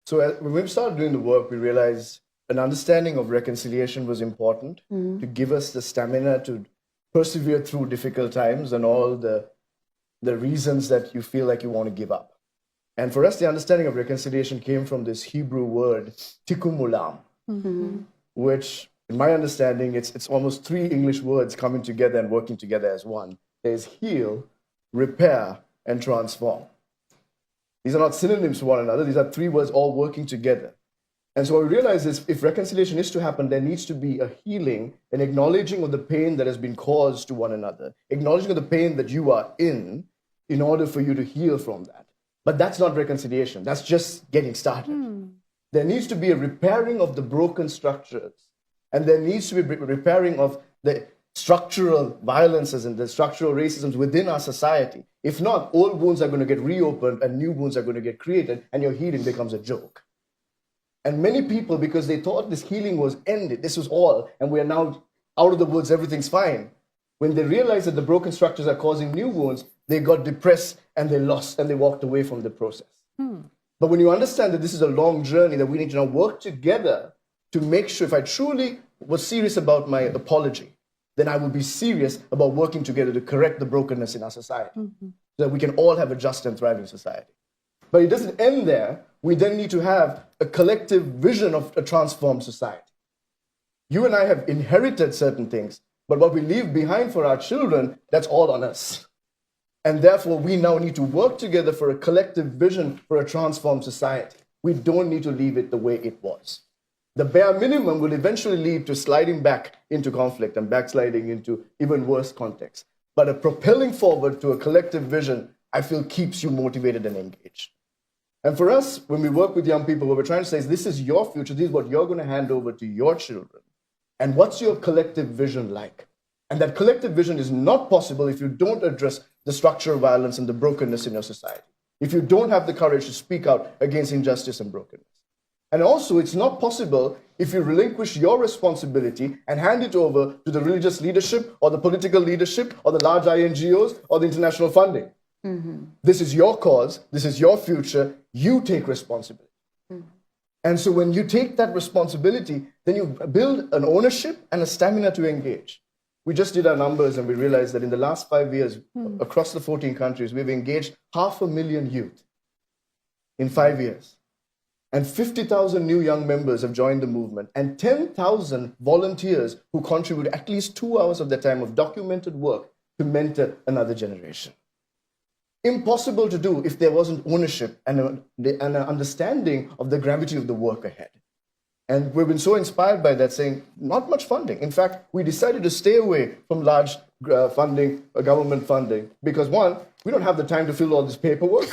So when we started doing the work, we realized an understanding of reconciliation was important to give us the stamina to persevere through difficult times and all the reasons that you feel like you want to give up. And for us, the understanding of reconciliation came from this Hebrew word, tikkun olam, which, in my understanding, it's almost three English words coming together and working together as one. There's heal, repair, and transform. These are not synonyms for one another. These are three words all working together. And so what we realize is if reconciliation is to happen, there needs to be a healing, an acknowledging of the pain that has been caused to one another, acknowledging of the pain that you are in order for you to heal from that. But that's not reconciliation. That's just getting started. There needs to be a repairing of the broken structures. And there needs to be repairing of the structural violences and the structural racisms within our society. If not, old wounds are going to get reopened and new wounds are going to get created, and your healing becomes a joke. And many people, because they thought this healing was ended, this was all, and we are now out of the woods, everything's fine. When they realized that the broken structures are causing new wounds, they got depressed and they lost and they walked away from the process. But when you understand that this is a long journey, that we need to now work together to make sure, if I truly was serious about my apology, then I would be serious about working together to correct the brokenness in our society, so that we can all have a just and thriving society. But it doesn't end there. We then need to have a collective vision of a transformed society. You and I have inherited certain things, but what we leave behind for our children, that's all on us. And therefore, we now need to work together for a collective vision for a transformed society. We don't need to leave it the way it was. The bare minimum will eventually lead to sliding back into conflict and backsliding into even worse contexts. But a propelling forward to a collective vision, I feel, keeps you motivated and engaged. And for us, when we work with young people, what we're trying to say is this is your future. This is what you're going to hand over to your children. And what's your collective vision like? And that collective vision is not possible if you don't address the structural violence and the brokenness in your society, if you don't have the courage to speak out against injustice and brokenness. And also, it's not possible if you relinquish your responsibility and hand it over to the religious leadership or the political leadership or the large INGOs or the international funding. This is your cause. This is your future. You take responsibility. And so when you take that responsibility, then you build an ownership and a stamina to engage. We just did our numbers and we realized that in the last 5 years, across the 14 countries, we've engaged 500,000 youth in 5 years. And 50,000 new young members have joined the movement, and 10,000 volunteers who contribute at least 2 hours of their time of documented work to mentor another generation. Impossible to do if there wasn't ownership and an understanding of the gravity of the work ahead. And we've been so inspired by that, saying not much funding. In fact, we decided to stay away from large funding, government funding, because one, we don't have the time to fill all this paperwork.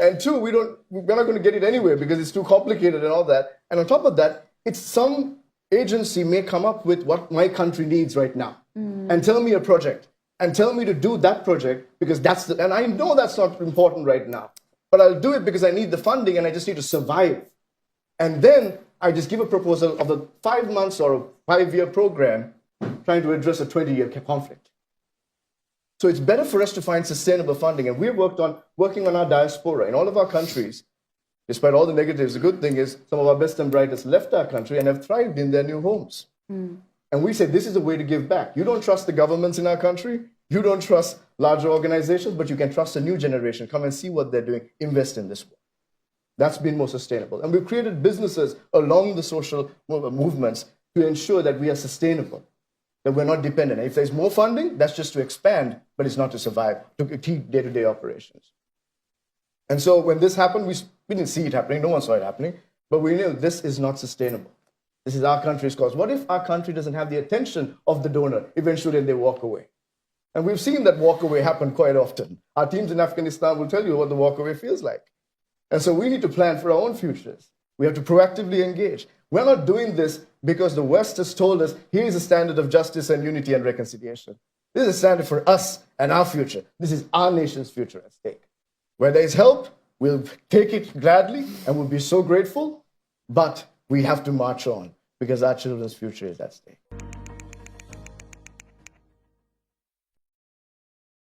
And two, we're not going to get it anywhere because it's too complicated and all that. And on top of that, it's some agency may come up with what my country needs right now and tell me a project and tell me to do that project because and I know that's not important right now, but I'll do it because I need the funding and I just need to survive. And then I just give a proposal of a 5 months or a 5-year program trying to address a 20-year conflict. So it's better for us to find sustainable funding. And we're working on our diaspora in all of our countries. Despite all the negatives, the good thing is some of our best and brightest left our country and have thrived in their new homes. And we say this is a way to give back. You don't trust the governments in our country. You don't trust larger organizations, but you can trust a new generation. Come and see what they're doing. Invest in this work. That's been more sustainable. And we've created businesses along the social movements to ensure that we are sustainable, that we're not dependent. And if there's more funding, that's just to expand, but it's not to survive, to keep day-to-day operations. And so when this happened, we didn't see it happening. No one saw it happening. But we knew this is not sustainable. This is our country's cause. What if our country doesn't have the attention of the donor? Eventually, they walk away. And we've seen that walk away happen quite often. Our teams in Afghanistan will tell you what the walk away feels like. And so we need to plan for our own futures. We have to proactively engage. We're not doing this because the West has told us, here's a standard of justice and unity and reconciliation. This is a standard for us and our future. This is our nation's future at stake. Where there is help, we'll take it gladly and we'll be so grateful, but we have to march on because our children's future is at stake.